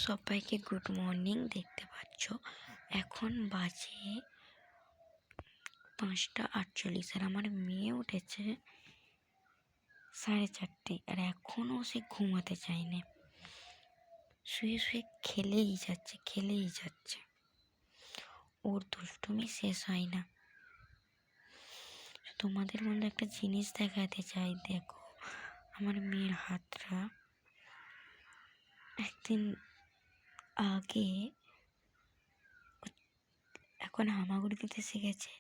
সবাইকে good morning. দেখতে পাচ্ছ এখন বাজে 5:48 আর আমার মেয়ে উঠেছে 4:30 আর এখনও সে ঘুমাতে চায়নি, শুয়ে শুয়ে খেলেই যাচ্ছে। ওর দুষ্টুমি শেষ হয় না। তোমাদের মধ্যে একটা জিনিস দেখাতে চাই, দেখো আমার মেয়ের হাতটা একদিন আগে এখন হামাগুড়ি দিতে শিখেছে,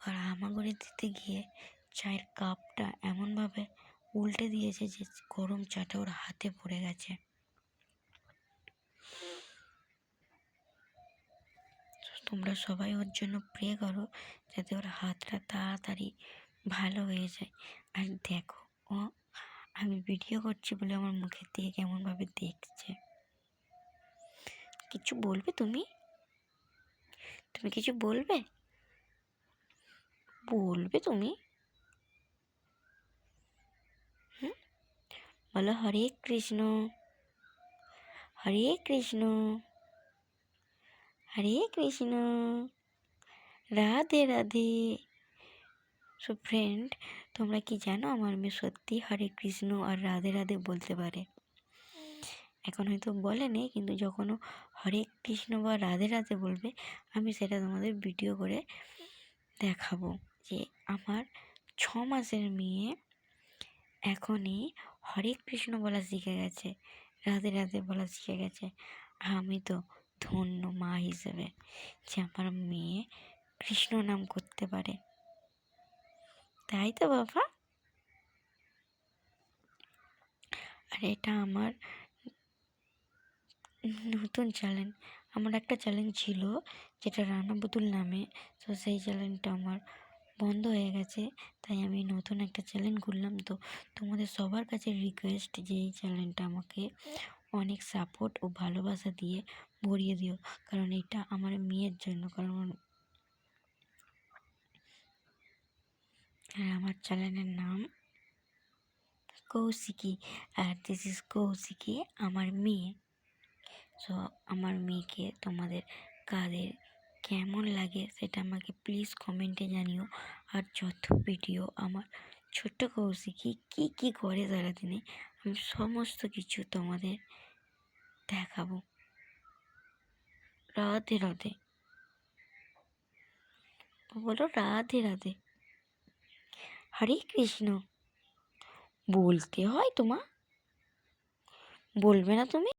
আর হামাগুড়ি দিতে গিয়ে চায়ের কাপটা এমনভাবে উল্টে দিয়েছে যে গরম চাটা ওর হাতে পড়ে গেছে। তোমরা সবাই ওর জন্য প্রে করো যাতে ওর হাতটা তাড়াতাড়ি ভালো হয়ে যায়। আর দেখো ও আমি ভিডিও করছি বলে আমার মুখের দিকে কেমনভাবে দেখছে। কিছু বলবে তুমি কিছু বলবে তুমি? বলো হরে কৃষ্ণ হরে কৃষ্ণ হরে কৃষ্ণ, রাধে রাধে। সো ফ্রেন্ড, তোমরা কি জানো আমার মেয়ে সত্যি হরে কৃষ্ণ আর রাধে রাধে বলতে পারে। এখন হয়তো বলেনি, কিন্তু যখন ও হরে কৃষ্ণ বা রাধে রাধে বলবে আমি সেটা তোমাদের ভিডিও করে দেখাবো যে আমার 6 মাসের মেয়ে এখনই হরে কৃষ্ণ বলা শিখে গেছে, রাধে রাধে বলা শিখে গেছে। আমি তো ধন্য মা হিসেবে যে আমার মেয়ে কৃষ্ণ নাম করতে পারে, তাই তো বাবা। আর এটা আমার নতুন চ্যালেঞ্জ। আমার একটা চ্যালেঞ্জ ছিল যেটা রানা বুতুল নামে, তো সেই চ্যালেঞ্জটা আমার বন্ধ হয়ে গেছে, তাই আমি নতুন একটা চ্যালেঞ্জ করলাম। তো তোমাদের সবার কাছে রিকোয়েস্ট যে এই চ্যালেঞ্জটা আমাকে অনেক সাপোর্ট ও ভালোবাসা দিয়ে ভরিয়ে দিও, কারণ এটা আমার মেয়ের জন্য। কারণ আমার চ্যানেলের নাম কৌশিকী, আর দিস ইজ কৌশিকী আমার মেয়ে। সো আমার মেয়েকে তোমাদের কাদের কেমন লাগে সেটা আমাকে প্লিজ কমেন্টে জানিও। আর যত ভিডিও আমার ছোট্ট কৌশিকী কী করে সারাদিনে আমি সমস্ত কিছু তোমাদের দেখাবো। রাধে রাধে বলো, রাধে রাধে। হরে কৃষ্ণ বলতে হয় তোমার, বলবে না তুমি?